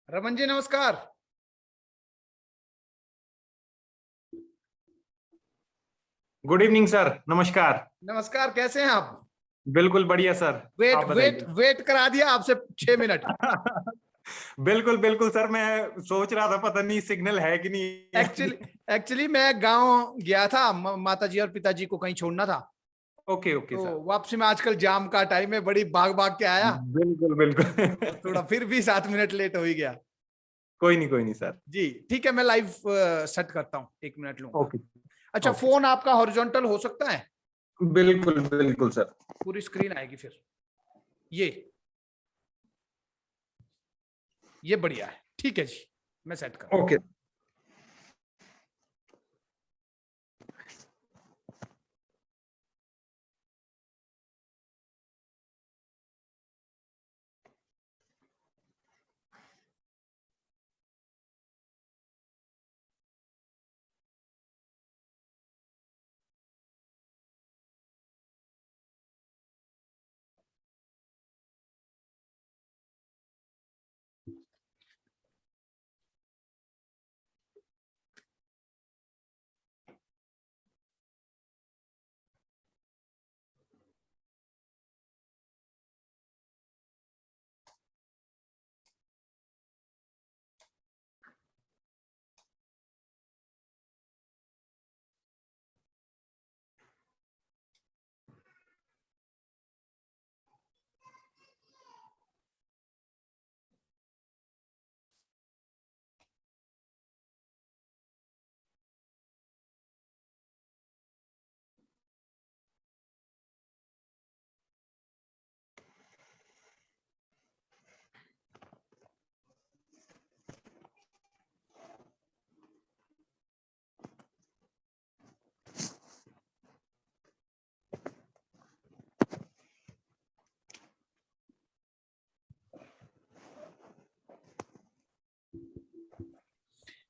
रमन जी नमस्कार। Good evening sir, नमस्कार। नमस्कार, कैसे हैं आप? बिल्कुल बढ़िया सर। वेट आप वेट बताइए। वेट करा दिया आपसे 6 मिनट। बिल्कुल बिल्कुल सर, मैं सोच रहा था पता नहीं सिग्नल है कि नहीं है। एक्चुअली एक्चुअली मैं गांव गया था, माता जी और पिताजी को कहीं छोड़ना था। ओके ओके तो सर। वापसी में आजकल जाम का टाइम है, बड़ी भाग भाग के आया। बिल्कुल बिल्कुल। तो थोड़ा फिर भी 7 मिनट लेट हो ही गया। कोई नहीं सर। जी ठीक है, मैं लाइव सेट करता हूँ, 1 मिनट लूंगा। ओके अच्छा, ओके। फोन आपका हॉरिजॉन्टल हो सकता है? बिल्कुल बिल्कुल सर। पूरी स्क्रीन आएगी फिर। ये ये बढ़िया है, ठीक है जी, मैं सेट कर रहा हूँ। ओके।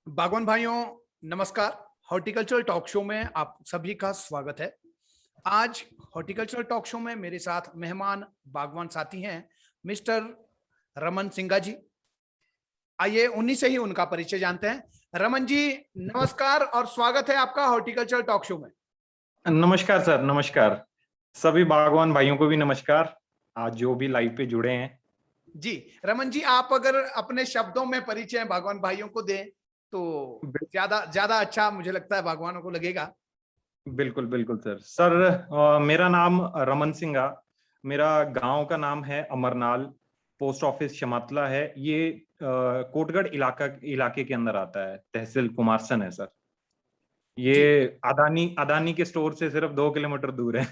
बागवान भाइयों नमस्कार। हॉर्टिकल्चरल टॉक शो में आप सभी का स्वागत है। आज हॉर्टिकल्चरल टॉक शो में मेरे साथ मेहमान बागवान साथी हैं मिस्टर रमन सिंघा जी। आइए उन्हीं से ही उनका परिचय जानते हैं। रमन जी नमस्कार और स्वागत है आपका हॉर्टिकल्चरल टॉक शो में। नमस्कार सर, नमस्कार। सभी बागवान भाइयों को भी नमस्कार, आज जो भी लाइव पे जुड़े हैं। जी रमन जी, आप अगर अपने शब्दों में परिचय बागवान भाइयों को दें तो ज्यादा ज्यादा अच्छा मुझे लगता है बागवानों को लगेगा। बिल्कुल बिल्कुल सर। सर मेरा नाम रमन सिंघा, मेरा गांव का नाम है अमरनाल, पोस्ट ऑफिस शमातला है। ये कोटगढ़ इलाके के अंदर आता है, तहसील कुमारसैन है सर। जी ये अदानी अदानी के स्टोर से सिर्फ 2 किलोमीटर दूर है।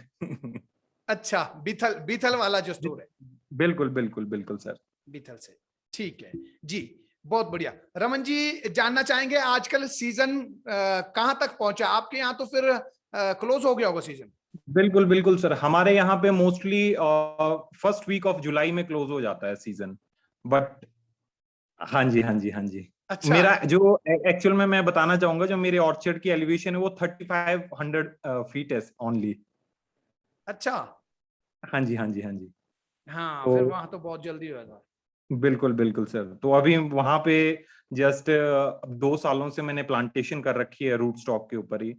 अच्छा, बीथल बीथल वाला जो स्टोर है। बिल्कुल बिल्कुल बिल्कुल सर। बीथल से, ठीक है जी, बहुत बढ़िया। रमन जी जानना चाहेंगे आजकल सीजन कहां तक पहुंचा आपके यहाँ? तो फिर क्लोज हो गया होगा सीजन। बिल्कुल बिल्कुल सर, हमारे यहाँ पे mostly first week of July में क्लोज हो जाता है सीजन। बट हाँ जी हाँ जी हाँ जी। अच्छा मेरा जो एक्चुअल में मैं बताना चाहूंगा, जो मेरे ऑर्चर्ड की एलिवेशन है वो 3500 फीट है ओनली। अच्छा। हाँ जी हाँ जी हाँ जी। हाँ, तो फिर वहां तो बहुत जल्दी हो जाता। बिल्कुल बिल्कुल सर, तो अभी वहां पे जस्ट 2 सालों से मैंने प्लांटेशन कर रखी है रूट स्टॉक के ऊपर ही।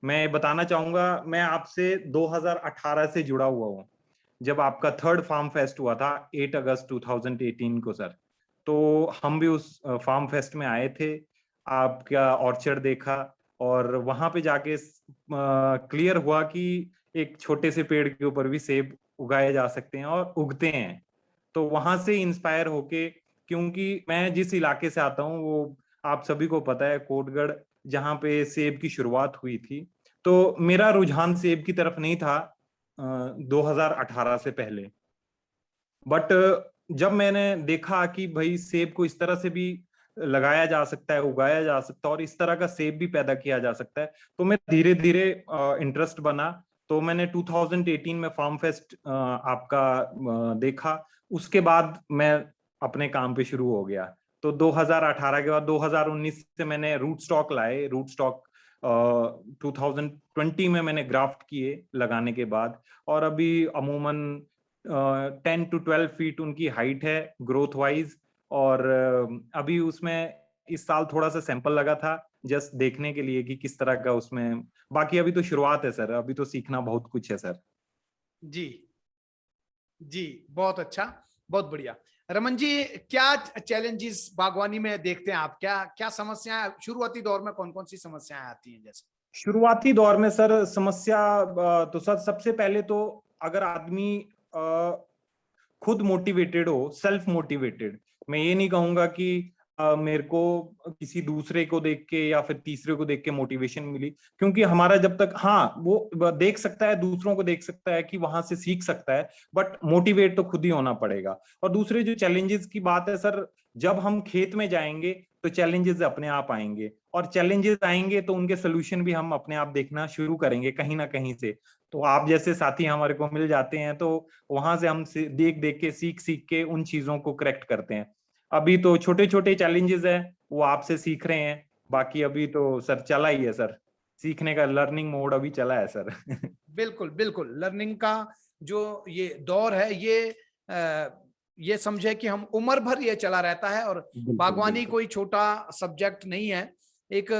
मैं बताना चाहूंगा, मैं आपसे 2018 से जुड़ा हुआ हूँ, जब आपका थर्ड फार्म फेस्ट हुआ था 8 अगस्त 2018 को सर। तो हम भी उस फार्म फेस्ट में आए थे, आपका ऑर्चर्ड देखा, और वहां पे जाके क्लियर हुआ कि एक छोटे से पेड़ के ऊपर भी सेब उगाए जा सकते हैं और उगते हैं। तो वहां से इंस्पायर होके, क्योंकि मैं जिस इलाके से आता हूँ वो आप सभी को पता है, कोटगढ़, जहाँ पे सेब की शुरुआत हुई थी। तो मेरा रुझान सेब की तरफ नहीं था 2018 से पहले। बट जब मैंने देखा कि भाई सेब को इस तरह से भी लगाया जा सकता है, उगाया जा सकता है, और इस तरह का सेब भी पैदा किया जा सकता है, तो मैं धीरे धीरे इंटरेस्ट बना। तो मैंने 2018 में फार्म फेस्ट आपका देखा। उसके बाद मैं अपने काम पे शुरू हो गया। तो 2018 के बाद 2019 से मैंने रूट स्टॉक लाए। रूट स्टॉक 2020 में मैंने ग्राफ्ट किए लगाने के बाद, और अभी अमूमन 10 to 12 फीट उनकी हाइट है ग्रोथ वाइज। और अभी उसमें इस साल थोड़ा सा सैंपल लगा था जस्ट देखने के लिए कि किस तरह का उसमें, बाकी अभी तो शुरुआत है सर, अभी तो सीखना बहुत कुछ है सर। जी जी, बहुत अच्छा, बहुत बढ़िया। रमन जी, क्या चैलेंजेस बागवानी में देखते हैं आप? क्या क्या समस्याएं शुरुआती दौर में, कौन कौन सी समस्याएं आती हैं? जैसे शुरुआती दौर में सर समस्या, तो सर सबसे पहले तो अगर आदमी खुद मोटिवेटेड हो, सेल्फ मोटिवेटेड, मैं ये नहीं कहूंगा कि मेरे को किसी दूसरे को देख के या फिर तीसरे को देख के मोटिवेशन मिली, क्योंकि हमारा जब तक, हाँ वो देख सकता है, दूसरों को देख सकता है कि वहां से सीख सकता है, बट मोटिवेट तो खुद ही होना पड़ेगा। और दूसरे जो चैलेंजेस की बात है सर, जब हम खेत में जाएंगे तो चैलेंजेस अपने आप आएंगे, और चैलेंजेस आएंगे तो उनके सोल्यूशन भी हम अपने आप देखना शुरू करेंगे कहीं ना कहीं से। तो आप जैसे साथी हमारे को मिल जाते हैं, तो वहां से हम देख देख के, सीख सीख के उन चीजों को करेक्ट करते हैं। अभी तो छोटे छोटे चैलेंजेस है, वो आपसे सीख रहे हैं, बाकी अभी तो सर चला ही है सर, सीखने का लर्निंग मोड अभी चला है सर। बिल्कुल बिल्कुल, लर्निंग का जो ये दौर है, ये समझे कि हम उम्र भर ये चला रहता है। और बिल्कुल बागवानी बिल्कुल। कोई छोटा सब्जेक्ट नहीं है, एक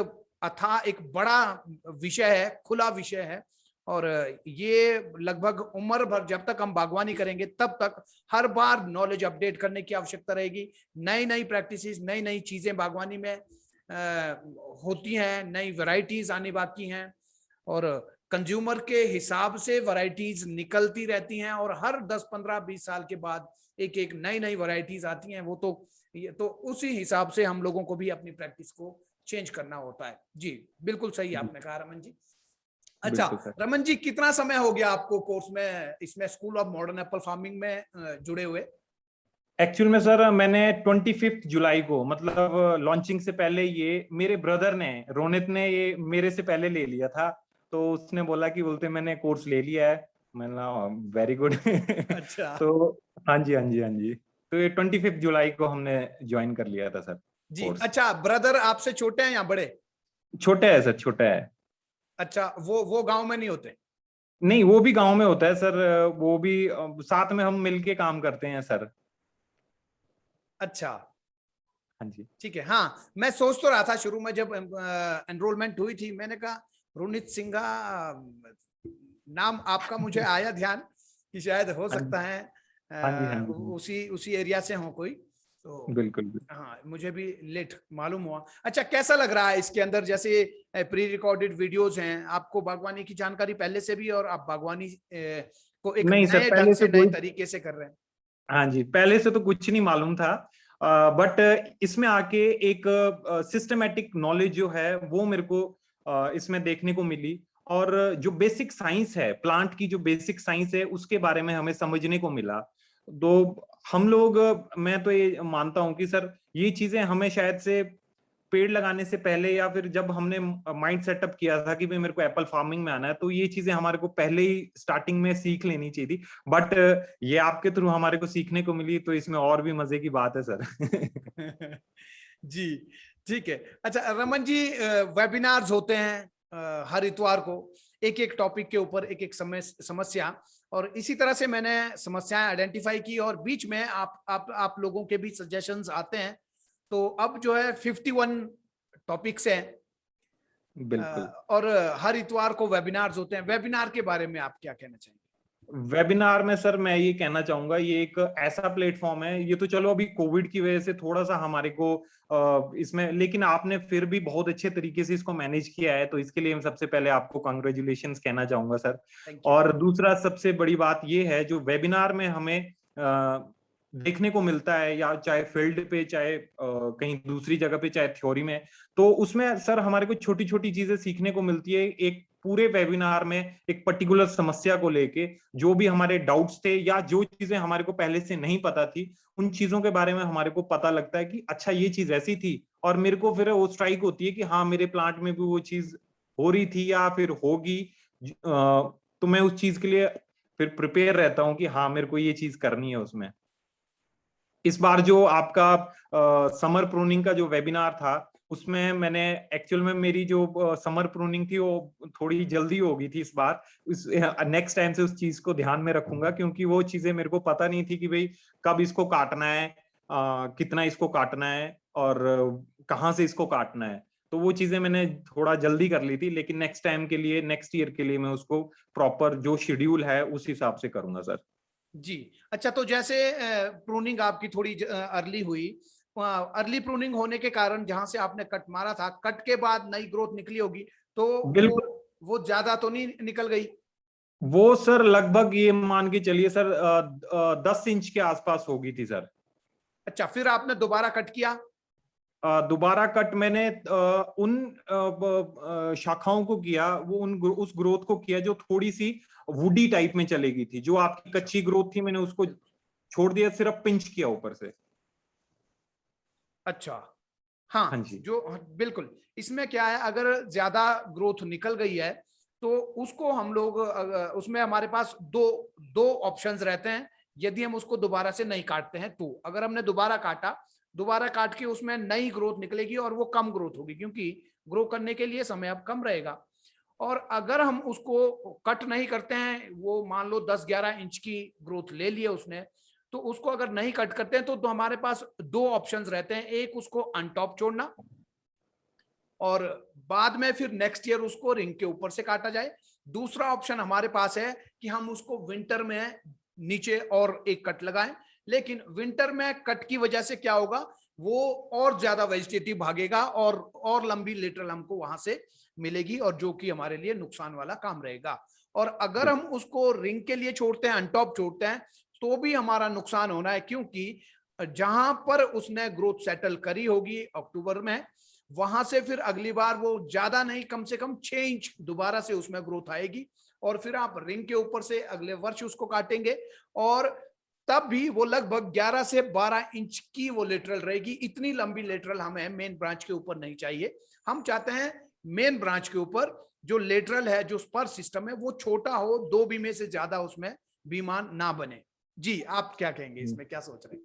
एक बड़ा विषय है, खुला विषय है। और ये लगभग उम्र भर जब तक हम बागवानी करेंगे तब तक हर बार नॉलेज अपडेट करने की आवश्यकता रहेगी। नई नई प्रैक्टिसेस, नई नई चीजें बागवानी में होती हैं, नई वैरायटीज आने बाकी हैं, और कंज्यूमर के हिसाब से वैरायटीज निकलती रहती हैं, और हर 10 15 20 साल के बाद एक एक नई नई वैरायटीज आती हैं। वो तो ये तो उसी हिसाब से हम लोगों को भी अपनी प्रैक्टिस को चेंज करना होता है। जी बिल्कुल सही आपने कहा रमन जी। अच्छा बिल्कुल सर। रमन जी, कितना समय हो गया आपको कोर्स में, इसमें school of modern Apple farming में जुड़े हुए? एक्चुअल में सर मैंने 25 जुलाई को, मतलब लॉन्चिंग से पहले, ये मेरे ब्रदर ने, रोनित ने ये मेरे से पहले ले लिया था, तो उसने बोला कि बोलते मैंने कोर्स ले लिया है। मैंने वेरी गुड। अच्छा तो हाँ जी हाँ जी हाँ जी, तो ये 25 जुलाई को हमने ज्वाइन कर लिया था सर जी। कोर्स। अच्छा, ब्रदर आपसे छोटे हैं या बड़े? छोटा है सर, छोटा है। अच्छा, वो गांव में नहीं होते? नहीं, वो भी गांव में होता है सर, वो भी साथ में हम मिलके काम करते हैं सर। अच्छा हाँ जी। ठीक है। हाँ, मैं सोच तो रहा था शुरू में जब एनरोलमेंट हुई थी, मैंने कहा रोनित सिंघा नाम आपका मुझे आया ध्यान कि शायद हो हाँ सकता है हाँ जी हाँ जी हाँ उसी उसी एरिया से हो कोई। जी, तो बिल्कुल बिल्कुल। हाँ, मुझे भी लेट मालूम हुआ। अच्छा, कैसा लग रहा है इसके अंदर? जैसे प्री रिकॉर्डेड वीडियोस हैं, आपको बागवानी की जानकारी पहले से भी, और आप बागवानी को एक नहीं सर, नए ढंग पहले से, से नए कोई, तरीके से कर रहे हैं। हाँ जी, पहले से तो कुछ नहीं मालूम था, बट इसमें आके एक सिस्टमेटिक नॉलेज जो है वो मेरे को इसमें देखने को मिली, और जो बेसिक साइंस है, प्लांट की जो बेसिक साइंस है उसके बारे में हमें समझने को मिला। तो हम लोग, मैं तो ये मानता हूं कि सर ये चीजें हमें शायद से पेड़ लगाने से पहले, या फिर जब हमने माइंड सेटअप किया था कि भाई मेरे को एप्पल फार्मिंग में आना है, तो ये चीजें हमारे को पहले ही स्टार्टिंग में सीख लेनी चाहिए थी। बट ये आपके थ्रू हमारे को सीखने को मिली, तो इसमें और भी मजे की बात है सर। जी ठीक है। अच्छा रमन जी, वेबिनार्स होते हैं हर इतवार को, एक एक टॉपिक के ऊपर एक एक समस्या, और इसी तरह से मैंने समस्याएं आइडेंटिफाई की, और बीच में आप लोगों के भी सजेशंस आते हैं। तो अब जो है 51 टॉपिक्स हैं, बिल्कुल। और हर इतवार को वेबिनार्स होते हैं। वेबिनार के बारे में आप क्या कहना चाहेंगे? वेबिनार में सर मैं ये कहना चाहूंगा, ये एक ऐसा प्लेटफॉर्म है, ये तो चलो अभी कोविड की वजह से थोड़ा सा हमारे को इसमें, लेकिन आपने फिर भी बहुत अच्छे तरीके से इसको मैनेज किया है, तो इसके लिए मैं सबसे पहले आपको कॉन्ग्रेचुलेशंस कहना चाहूंगा सर। Thank you. और दूसरा सबसे बड़ी बात ये है, जो वेबिनार में हमें देखने को मिलता है, या चाहे फील्ड पे, चाहे कहीं दूसरी जगह पे, चाहे थ्योरी में, तो उसमें सर हमारे को छोटी छोटी चीजें सीखने को मिलती है। एक पूरे वेबिनार में एक पर्टिकुलर समस्या को लेके जो भी हमारे डाउट्स थे, या जो चीजें हमारे को पहले से नहीं पता थी, उन चीजों के बारे में हमारे को पता लगता है कि अच्छा ये चीज ऐसी थी, और मेरे को फिर वो स्ट्राइक होती है कि हाँ मेरे प्लांट में भी वो चीज हो रही थी या फिर होगी। तो मैं उस चीज के लिए फिर प्रिपेयर रहता हूँ कि हाँ मेरे को ये चीज करनी है उसमें। इस बार जो आपका समर प्रूनिंग का जो वेबिनार था, उसमें मैंने एक्चुअल में, मेरी जो समर प्रूनिंग थी वो थोड़ी जल्दी हो गई थी इस बार। उस नेक्स्ट टाइम से उस चीज को ध्यान में रखूंगा, क्योंकि वो चीजें मेरे को पता नहीं थी कि भाई कब इसको काटना है, कितना इसको काटना है और कहाँ से इसको काटना है। तो वो चीजें मैंने थोड़ा जल्दी कर ली थी, लेकिन नेक्स्ट टाइम के लिए, नेक्स्ट ईयर के लिए मैं उसको प्रॉपर जो शेड्यूल है उस हिसाब से करूंगा सर। जी। अच्छा, तो जैसे प्रूनिंग आपकी थोड़ी अर्ली हुई, अर्ली प्रूनिंग होने के कारण जहां से आपने कट मारा था, कट के बाद नई ग्रोथ निकली होगी, तो बिल्कुल। वो ज्यादा तो नहीं निकल गई? वो सर लगभग ये मान के चलिए सर 10 इंच के आसपास होगी थी सर। अच्छा, फिर आपने दोबारा कट किया? दोबारा कट मैंने उन शाखाओं को किया, वो उस ग्रोथ को किया जो थोड़ी सी वुडी टाइप में चलेगी थी। जो आपकी कच्ची ग्रोथ थी मैंने उसको छोड़ दिया, सिर्फ पिंच किया ऊपर से। अच्छा। हाँ, हाँ जी। जो बिल्कुल, इसमें क्या है, अगर ज्यादा ग्रोथ निकल गई है तो उसको हम लोग उसमें हमारे पास दो दो ऑप्शंस रहते हैं। यदि हम उसको दोबारा से नहीं काटते हैं, तो अगर हमने दोबारा काटा, दोबारा काट के उसमें नई ग्रोथ निकलेगी और वो कम ग्रोथ होगी, क्योंकि ग्रो करने के लिए समय अब कम रहेगा। और अगर हम उसको कट नहीं करते हैं, वो मान लो 10-11 इंच की ग्रोथ ले लिए उसने, तो उसको अगर नहीं कट करते हैं तो हमारे पास दो ऑप्शंस रहते हैं। एक, उसको अनटॉप छोड़ना, और बाद में फिर नेक्स्ट ईयर उसको रिंग के ऊपर से काटा जाए। दूसरा ऑप्शन हमारे पास है कि हम उसको विंटर में नीचे और एक कट लगाएं। लेकिन विंटर में कट की वजह से क्या होगा, वो और ज्यादा वेजिटेटिव भागेगा और लंबी लेटरल हमको वहां से मिलेगी, और जो कि हमारे लिए नुकसान वाला काम रहेगा। और अगर हम उसको रिंग के लिए छोड़ते हैं, अनटॉप छोड़ते हैं, तो भी हमारा नुकसान होना है, क्योंकि जहां पर उसने ग्रोथ सेटल करी होगी अक्टूबर में, वहां से फिर अगली बार वो ज्यादा नहीं, कम से कम 6 इंच दोबारा से उसमें ग्रोथ आएगी, और फिर आप रिंग के ऊपर से अगले वर्ष उसको काटेंगे, और तब भी वो लगभग 11 से 12 इंच की वो लेटरल रहेगी। इतनी लंबी लेटरल हमें मेन ब्रांच के ऊपर नहीं चाहिए। हम चाहते हैं मेन ब्रांच के ऊपर जो लेटरल है, जो स्पर सिस्टम है, वो छोटा हो, 2 बीमे से ज्यादा उसमें बीमान ना बने। जी, आप क्या कहेंगे इसमें, क्या सोच रहे हैं?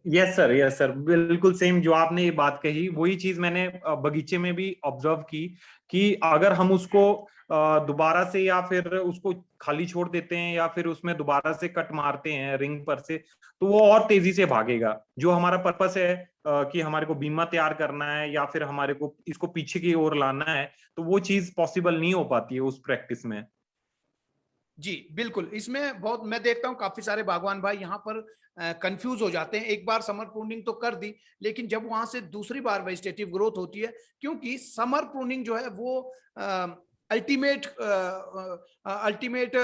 यस सर, बिल्कुल सेम जो आपने ये बात कही, वही चीज मैंने बगीचे में भी ऑब्जर्व की कि अगर हम उसको दोबारा से या फिर उसको खाली छोड़ देते हैं या फिर उसमें दोबारा से कट मारते हैं रिंग पर से, तो वो और तेजी से भागेगा। जो हमारा पर्पस है कि हमारे को बीमा तैयार करना है या फिर हमारे को इसको पीछे की ओर लाना है, तो वो चीज पॉसिबल नहीं हो पाती है उस प्रैक्टिस में। जी बिल्कुल, इसमें बहुत मैं देखता हूँ काफी सारे बागवान भाई यहाँ पर कंफ्यूज हो जाते हैं। एक बार समर प्रूनिंग तो कर दी, लेकिन जब वहां से दूसरी बार वेजिटेटिव ग्रोथ होती है, क्योंकि समर प्रूनिंग जो है वो अल्टीमेट अल्टीमेट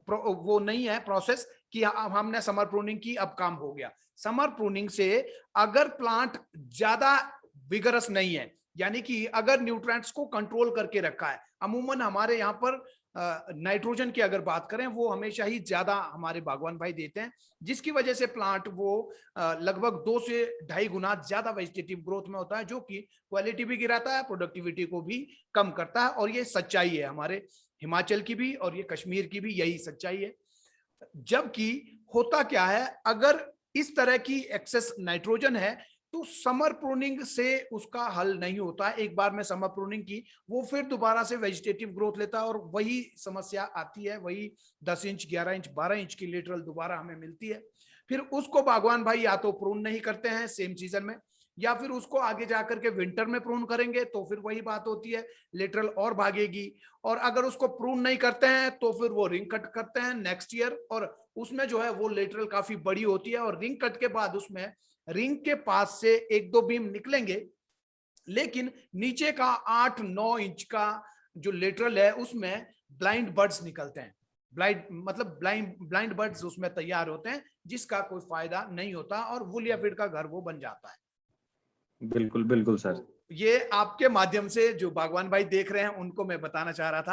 वो नहीं है प्रोसेस कि हमने समर प्रूनिंग की अब काम हो गया। समर प्रूनिंग से अगर प्लांट ज्यादा विगरस नहीं है, यानी कि अगर न्यूट्रिएंट्स को कंट्रोल करके रखा है, अमूमन हमारे यहाँ पर नाइट्रोजन की अगर बात करें, वो हमेशा ही ज्यादा हमारे बागवान भाई देते हैं, जिसकी वजह से प्लांट वो लगभग 2 से 2.5 गुना ज्यादा वेजिटेटिव ग्रोथ में होता है, जो कि क्वालिटी भी गिराता है, प्रोडक्टिविटी को भी कम करता है। और ये सच्चाई है हमारे हिमाचल की भी, और ये कश्मीर की भी यही सच्चाई है। जबकि होता क्या है, अगर इस तरह की एक्सेस नाइट्रोजन है, तो समर प्रूनिंग से उसका हल नहीं होता। एक बार में समर प्रूनिंग की, वो फिर दोबारा से वेजिटेटिव ग्रोथ लेता है, और वही समस्या आती है, वही 10 इंच 11 इंच 12 इंच की लेटरल दोबारा हमें मिलती है। फिर उसको बागवान भाई या तो प्रून नहीं करते हैं सेम सीजन में, या फिर उसको आगे जाकर के विंटर में प्रून करेंगे, तो फिर वही बात होती है, लेटरल और भागेगी। और अगर उसको प्रून नहीं करते हैं, तो फिर वो रिंग कट करते हैं नेक्स्ट ईयर, और उसमें जो है वो लेटरल काफी बड़ी होती है, और रिंग कट के बाद उसमें रिंग के पास से 1-2 बीम निकलेंगे, लेकिन नीचे का 8-9 इंच का जो लेटरल है, उसमें ब्लाइंड बर्ड्स निकलते हैं। ब्लाइंड मतलब ब्लाइंड बर्ड्स उसमें तैयार होते हैं, जिसका कोई फायदा नहीं होता, और वुल या फीड का घर वो बन जाता है। बिल्कुल बिल्कुल सर। तो ये आपके माध्यम से जो बागवान भाई देख रहे हैं, उनको मैं बताना चाह रहा था।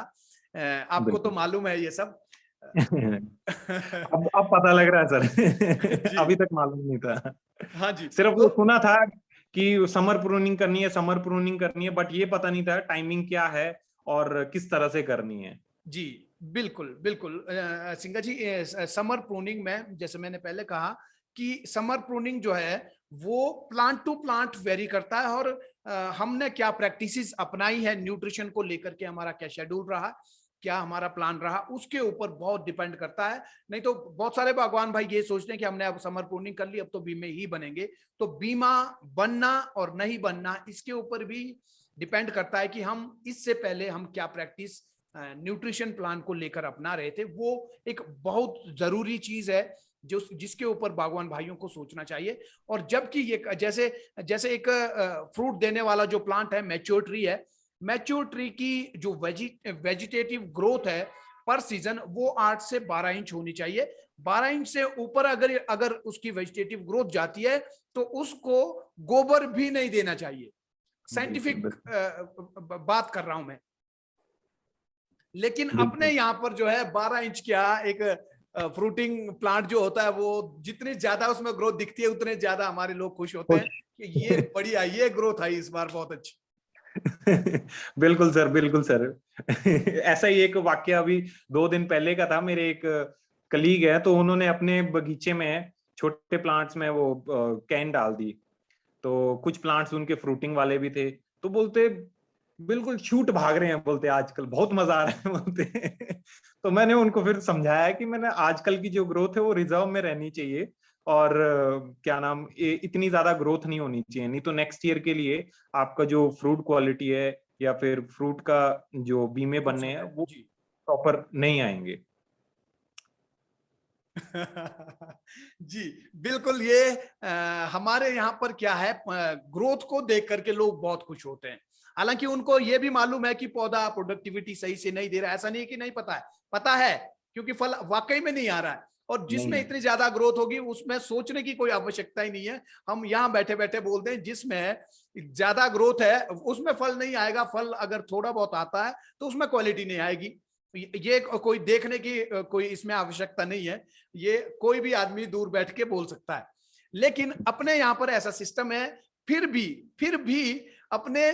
आपको तो बिल्कुल। मालूम है ये सब। अब पता लग रहा है सर। जी। अभी तक मालूम नहीं था। हाँ जी। सिर्फ तो वो सुना था कि समर प्रूनिंग करनी है, समर प्रूनिंग करनी है, बट ये पता नहीं था टाइमिंग क्या है और किस तरह से करनी है। जी बिल्कुल बिल्कुल, सिंगा जी, समर प्रूनिंग में जैसे मैंने पहले कहा कि समर प्रूनिंग जो है वो प्लांट टू प्लांट वेरी करता है, और हमने क्या प्रैक्टिसेस अपनाई है न्यूट्रिशन को लेकर के, हमारा क्या शेड्यूल रहा, क्या हमारा प्लान रहा, उसके ऊपर बहुत डिपेंड करता है। नहीं तो बहुत सारे बागवान भाई ये सोचते हैं कि हमने अब समर प्रूनिंग कर ली, अब तो बीमे ही बनेंगे। तो बीमा बनना और नहीं बनना इसके ऊपर भी डिपेंड करता है कि हम इससे पहले हम क्या प्रैक्टिस न्यूट्रिशन प्लान को लेकर अपना रहे थे। वो एक बहुत जरूरी चीज है जो जिसके ऊपर बागवान भाइयों को सोचना चाहिए। और जबकि ये जैसे जैसे एक फ्रूट देने वाला जो प्लांट है, मैच्योर ट्री है, मैच्योर ट्री की जो वेजिटेटिव ग्रोथ है पर सीजन वो 8 से 12 इंच होनी चाहिए। 12 इंच से ऊपर अगर अगर उसकी वेजिटेटिव ग्रोथ जाती है तो उसको गोबर भी नहीं देना चाहिए। साइंटिफिक बात कर रहा हूं मैं। लेकिन अपने यहाँ पर जो है 12 इंच क्या, एक फ्रूटिंग प्लांट जो होता है वो जितनी ज्यादा उसमें ग्रोथ दिखती है उतने ज्यादा हमारे लोग खुश होते हैं कि ये बढ़िया, ये ग्रोथ आई इस बार बहुत अच्छी। बिल्कुल सर, बिल्कुल सर। ऐसा ही एक वाक्य अभी 2 दिन पहले का था। मेरे एक कलीग है, तो उन्होंने अपने बगीचे में छोटे प्लांट्स में वो कैन डाल दी। तो कुछ प्लांट्स उनके फ्रूटिंग वाले भी थे, तो बोलते बिल्कुल शूट भाग रहे हैं, बोलते आजकल बहुत मजा आ रहा है बोलते। तो मैंने उनको फिर समझाया कि मैंने आजकल की जो ग्रोथ है वो रिजर्व में रहनी चाहिए, और क्या नाम, इतनी ज्यादा ग्रोथ नहीं होनी चाहिए, नहीं तो नेक्स्ट ईयर के लिए आपका जो फ्रूट क्वालिटी है या फिर फ्रूट का जो बीमे बनने हैं वो प्रॉपर नहीं आएंगे। जी बिल्कुल। ये हमारे यहाँ पर क्या है, ग्रोथ को देख करके लोग बहुत खुश होते हैं। हालांकि उनको ये भी मालूम है कि पौधा प्रोडक्टिविटी सही से नहीं दे रहा है। ऐसा नहीं है कि नहीं पता है, पता है, क्योंकि फल वाकई में नहीं आ रहा है। और जिसमें इतनी ज्यादा ग्रोथ होगी उसमें सोचने की कोई आवश्यकता ही नहीं है। हम यहाँ बैठे बैठे बोलते हैं जिसमें ज्यादा ग्रोथ है उसमें फल नहीं आएगा। फल अगर थोड़ा बहुत आता है तो उसमें क्वालिटी नहीं आएगी। ये कोई देखने की कोई इसमें आवश्यकता नहीं है। ये कोई भी आदमी दूर बैठ के बोल सकता है। लेकिन अपने यहाँ पर ऐसा सिस्टम है, फिर भी अपने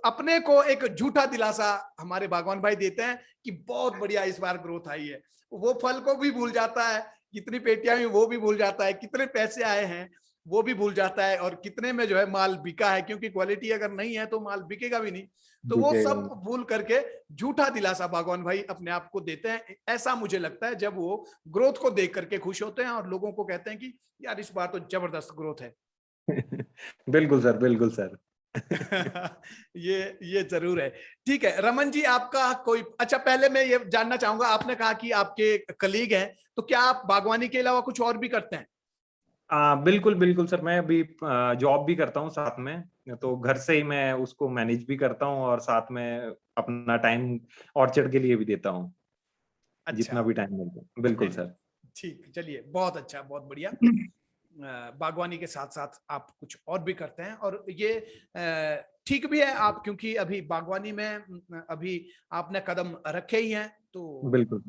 अपने को एक झूठा दिलासा हमारे बागवान भाई देते हैं कि बहुत बढ़िया इस बार ग्रोथ आई है। वो फल को भी भूल जाता है, कितनी पेटियां हुई वो भी भूल जाता है, कितने पैसे आए हैं वो भी भूल जाता है, और कितने में जो है माल बिका है, क्योंकि क्वालिटी अगर नहीं है तो माल बिकेगा भी नहीं। तो वो सब भूल करके झूठा दिलासा बागवान भाई अपने आप को देते हैं। ऐसा मुझे लगता है जब वो ग्रोथ को देख करके खुश होते हैं और लोगों को कहते हैं कि यार इस बार तो जबरदस्त ग्रोथ है। बिल्कुल सर, बिल्कुल सर। ये जरूर है। ठीक है रमन जी, आपका कोई, अच्छा पहले मैं ये जानना चाहूंगा, आपने कहा कि आपके कलीग हैं, तो क्या आप बागवानी के अलावा कुछ और भी करते हैं? बिल्कुल बिल्कुल सर, मैं अभी जॉब भी करता हूँ साथ में, तो घर से ही मैं उसको मैनेज भी करता हूँ और साथ में अपना टाइम ऑर्चर्ड के लिए भी देता हूँ। अच्छा, जितना भी टाइम मिलता है। बिल्कुल सर। ठीक, चलिए बहुत अच्छा, बहुत बढ़िया। बागवानी के साथ साथ आप कुछ और भी करते हैं, और ये ठीक भी है आप, क्योंकि अभी बागवानी में अभी आपने कदम रखे ही हैं, तो बिल्कुल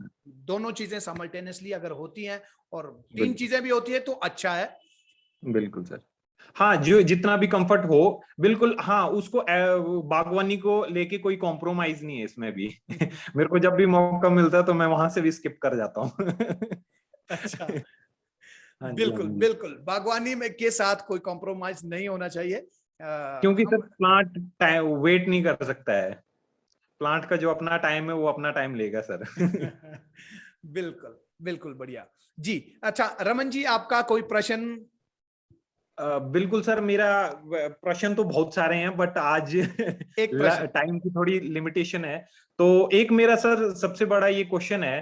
दोनों चीजें साइमल्टेनियसली अगर होती हैं और 3 चीजें भी होती है तो अच्छा है। बिल्कुल सर। हाँ, जो जितना भी कंफर्ट हो, बिल्कुल। हाँ, उसको बागवानी को लेके कोई कॉम्प्रोमाइज नहीं है इसमें भी। मेरे को जब भी मौका मिलता है तो मैं वहां से भी स्किप कर जाता हूँ। अच्छा, हाँ जी, हाँ बिल्कुल जी। बिल्कुल, बागवानी में के साथ कोई कॉम्प्रोमाइज नहीं होना चाहिए। क्योंकि सर हम प्लांट वेट नहीं कर सकता है। प्लांट का जो अपना टाइम है वो अपना टाइम लेगा सर। बिल्कुल बिल्कुल, बढ़िया जी। अच्छा रमन जी, आपका कोई प्रश्न? बिल्कुल सर, मेरा प्रश्न तो बहुत सारे हैं, बट आज एक प्रश्न। टाइम की थोड़ी लिमिटेशन है। तो एक मेरा सर सबसे बड़ा ये क्वेश्चन है,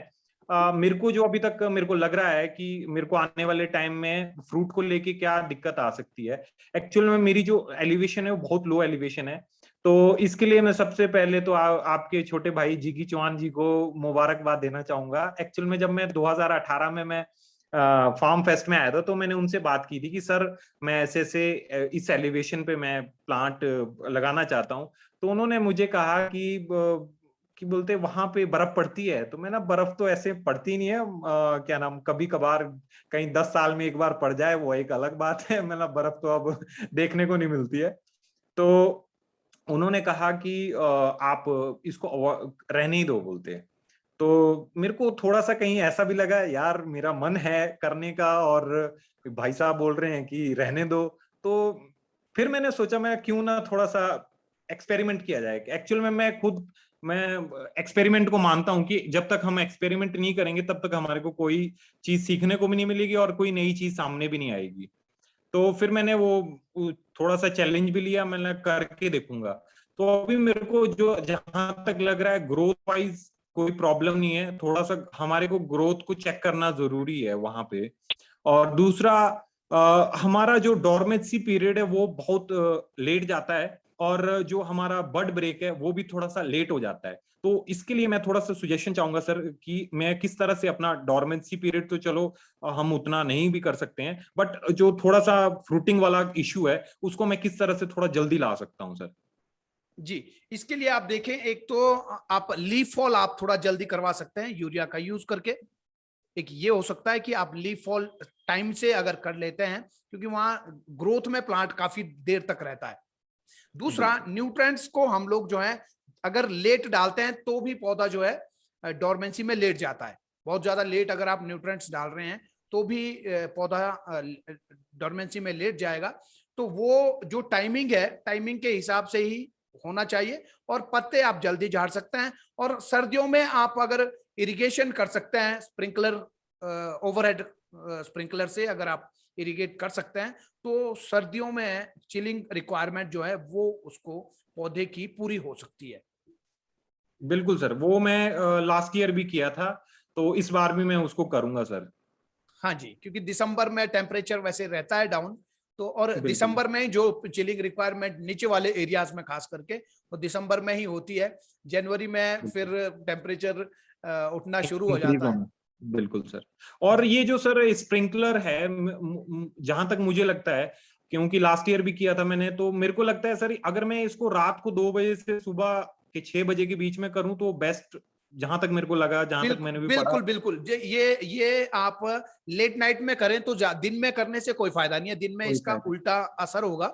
मेरे को जो अभी तक मेरे को लग रहा है कि मेरे को आने वाले टाइम में फ्रूट को लेके क्या दिक्कत आ सकती है। एक्चुअल में मेरी जो एलिवेशन है वो बहुत लो एलिवेशन है। तो इसके लिए मैं सबसे पहले तो आपके छोटे भाई जिगी चौहान जी को मुबारकबाद देना चाहूंगा। एक्चुअल में जब मैं 2018 में मैं फार्म फेस्ट में आया था, तो मैंने उनसे बात की थी कि सर मैं ऐसे ऐसे इस एलिवेशन पे मैं प्लांट लगाना चाहता हूँ। तो उन्होंने मुझे कहा कि बोलते वहां पे बर्फ पड़ती है। तो मैं ना, बर्फ तो ऐसे पड़ती नहीं है, क्या नाम, कभी कभार कहीं 10 साल में एक बार पड़ जाए वो एक अलग बात है। मतलब बर्फ तो अब देखने को नहीं मिलती है। तो उन्होंने कहा कि आप इसको रहने ही दो, बोलते। तो मेरे को थोड़ा सा कहीं ऐसा भी लगा, यार मेरा मन है करने का और भाई साहब बोल रहे हैं कि रहने दो। तो फिर मैंने सोचा मैं क्यों ना थोड़ा सा एक्सपेरिमेंट किया जाए। एक्चुअल में मैं एक्सपेरिमेंट को मानता हूं कि जब तक हम एक्सपेरिमेंट नहीं करेंगे तब तक हमारे को कोई चीज सीखने को भी नहीं मिलेगी और कोई नई चीज सामने भी नहीं आएगी। तो फिर मैंने वो थोड़ा सा चैलेंज भी लिया, मैंने करके देखूंगा। तो अभी मेरे को जो जहां तक लग रहा है ग्रोथ वाइज कोई प्रॉब्लम नहीं है, थोड़ा सा हमारे को ग्रोथ को चेक करना जरूरी है वहां पे। और दूसरा हमारा जो डॉर्मेंसी पीरियड है वो बहुत लेट जाता है, और जो हमारा बड ब्रेक है वो भी थोड़ा सा लेट हो जाता है। तो इसके लिए मैं थोड़ा सा सुजेशन चाहूंगा सर कि मैं किस तरह से अपना डॉर्मेंसी पीरियड, तो चलो हम उतना नहीं भी कर सकते हैं, बट जो थोड़ा सा फ्रूटिंग वाला इशू है उसको मैं किस तरह से थोड़ा जल्दी ला सकता हूँ सर। जी, इसके लिए आप देखें, एक तो आप लीफ फॉल आप थोड़ा जल्दी करवा सकते हैं यूरिया का यूज करके। एक ये हो सकता है कि आप लीफ फॉल टाइम से अगर कर लेते हैं, क्योंकि वहां ग्रोथ में प्लांट काफी देर तक रहता है। दूसरा, न्यूट्रिएंट्स को हम लोग जो है अगर लेट डालते हैं तो भी पौधा जो है डोरमेंसी में लेट जाता है। बहुत ज्यादा लेट अगर आप न्यूट्रिएंट्स डाल रहे हैं तो भी पौधा डोरमेंसी में लेट जाएगा। तो वो जो टाइमिंग है, टाइमिंग के हिसाब से ही होना चाहिए। और पत्ते आप जल्दी झाड़ सकते हैं। और सर्दियों में आप अगर इरिगेशन कर सकते हैं, स्प्रिंकलर ओवरहेड स्प्रिंकलर से अगर आप इरिगेट कर सकते हैं, तो सर्दियों में चिलिंग रिक्वायरमेंट जो है वो उसको पौधे की पूरी हो सकती है। बिल्कुल सर, वो मैं लास्ट ईयर भी किया था, तो इस बार भी मैं उसको करूंगा सर। हाँ जी, क्योंकि दिसंबर में टेम्परेचर वैसे रहता है डाउन, तो और बिल्कुल दिसंबर में ही जो चिलिंग रिक्वायरमेंट नीचे वाले एरियाज में खास करके वो दिसंबर में ही होती है। जनवरी में फिर टेम्परेचर उठना शुरू हो इंक्रीज जाता है। होना। बिल्कुल सर। और ये जो सर स्प्रिंकलर है, जहां तक मुझे लगता है, क्योंकि लास्ट ईयर भी किया था मैंने, तो मेरे को लगता है सर अगर मैं इसको रात को 2 बजे से सुबह के 6 बजे के बीच में करूं तो बेस्ट, जहां तक मेरे को लगा, जहां तक बिल्कुल मैंने भी पढ़ा। बिल्कुल बिल्कुल, ये आप लेट नाइट में करें तो दिन में करने से कोई फायदा नहीं है, दिन में कोई इसका फायदा उल्टा असर होगा।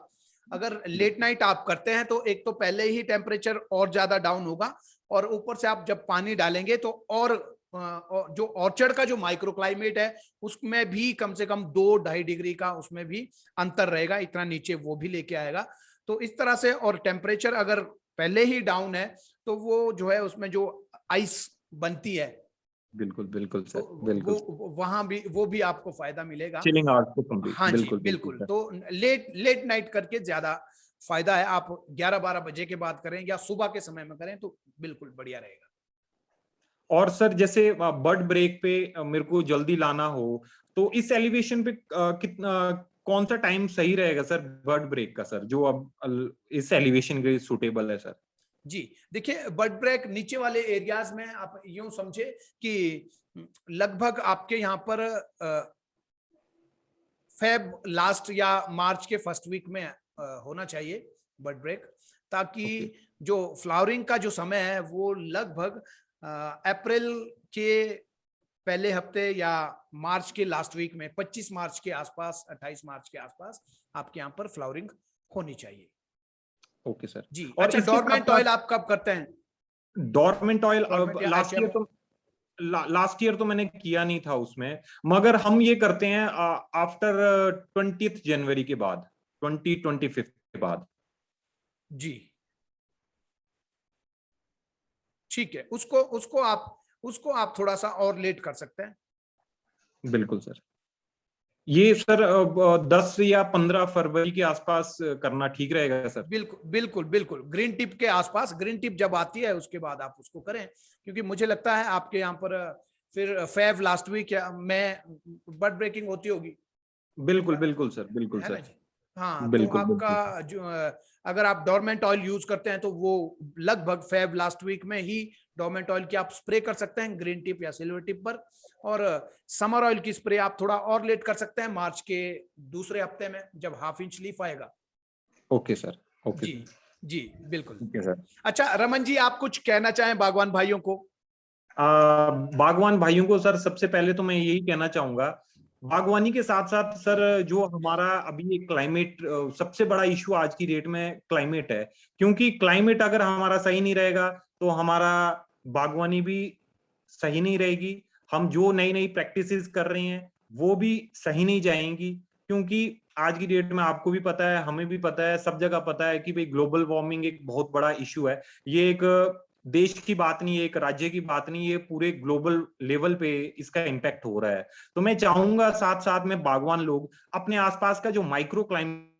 अगर लेट बिल्कुल नाइट आप करते हैं तो एक तो पहले ही टेम्परेचर और ज्यादा डाउन होगा, और ऊपर से आप जब पानी डालेंगे तो और जो ऑर्चर्ड का जो माइक्रो क्लाइमेट है उसमें भी कम से कम 2-2.5 डिग्री का उसमें भी अंतर रहेगा, इतना नीचे वो भी लेके आएगा। तो इस तरह से, और टेम्परेचर अगर पहले ही डाउन है तो वो जो है उसमें जो आइस बनती है, बिल्कुल बिल्कुल तो सर, बिल्कुल वो वहां भी वो भी आपको फायदा मिलेगा। चिलिंग आवर्स को कंप्लीट, हाँ जी बिल्कुल बिल्कुल बिल्कुल, सर। तो लेट लेट नाइट करके ज्यादा फायदा है। आप 11-12 बजे के बाद करें या सुबह के समय में करें तो बिल्कुल बढ़िया रहेगा। और सर जैसे बर्ड ब्रेक पे मेरे को जल्दी लाना हो, तो इस एलिवेशन पे कितना, कौन सा टाइम सही रहेगा सर बर्ड ब्रेक का सर, जो अब इस एलिवेशन के सूटेबल है सर? जी, देखिए, बर्ड ब्रेक नीचे वाले एरियाज में आप यूं समझे कि लगभग आपके यहाँ पर फेब लास्ट या मार्च के फर्स्ट वीक में होना चाहिए बर्ड ब्रेक, ताकि ओके जो फ्लावरिंग का जो समय है वो लगभग अप्रैल के पहले हफ्ते या मार्च के लास्ट वीक में, 25 मार्च के आसपास, 28 मार्च के आसपास आपके यहाँ पर फ्लावरिंग होनी चाहिए। Okay sir. जी, और अच्छा, इसके साथ डोरमेंट साथ ऑयल आप कब करते हैं? डोरमेंट ऑयल, अब डोरमेंट या लास्ट ईयर एशेमो? तो लास्ट ईयर तो मैंने किया नहीं था उसमें, मगर हम ये करते हैं आफ्टर 20 जनवरी के बाद, 25 के बाद। जी, ठीक है, उसको आप थोड़ा सा और लेट कर सकते हैं। बिल्कुल सर। ये सर 10 या 15 फरवरी के आसपास करना ठीक रहेगा सर? बिल्कुल बिल्कुल बिल्कुल, ग्रीन टिप के आसपास, ग्रीन टिप जब आती है उसके बाद आप उसको करें, क्योंकि मुझे लगता है आपके यहाँ पर फिर फेब लास्ट वीक या में बर्ड ब्रेकिंग होती होगी, बिल्कुल बिल्कुल सर, बिल्कुल है ना सर। जी? हाँ, तो बिल्कुल बिल्कुल आपका जो अगर आप डोरमेंट ऑयल यूज करते हैं तो वो लगभग फेब लास्ट वीक में ही डोरमेंट ऑयल की आप स्प्रे कर सकते हैं ग्रीन टिप या सिल्वर टिप पर। और समर ऑयल की स्प्रे आप थोड़ा और लेट कर सकते हैं, मार्च के दूसरे हफ्ते में जब हाफ इंच लीफ आएगा। ओके सर, ओके जी सर, जी बिल्कुल। Okay sir. अच्छा रमन जी, आप कुछ कहना चाहें बागवान भाइयों को? बागवान भाइयों को सर सबसे पहले तो मैं यही कहना चाहूंगा, बागवानी के साथ साथ सर जो हमारा अभी क्लाइमेट, सबसे बड़ा इशू आज की डेट में क्लाइमेट है। क्योंकि क्लाइमेट अगर हमारा सही नहीं रहेगा तो हमारा बागवानी भी सही नहीं रहेगी, हम जो नई नई प्रैक्टिसेस कर रहे हैं वो भी सही नहीं जाएंगी। क्योंकि आज की डेट में आपको भी पता है, हमें भी पता है, सब जगह पता है कि भाई ग्लोबल वार्मिंग एक बहुत बड़ा इशू है। ये एक देश की बात नहीं, एक राज्य की बात नहीं, ये पूरे ग्लोबल लेवल पे इसका इम्पैक्ट हो रहा है। तो मैं चाहूंगा साथ साथ में बागवान लोग अपने आसपास का जो माइक्रो क्लाइमेट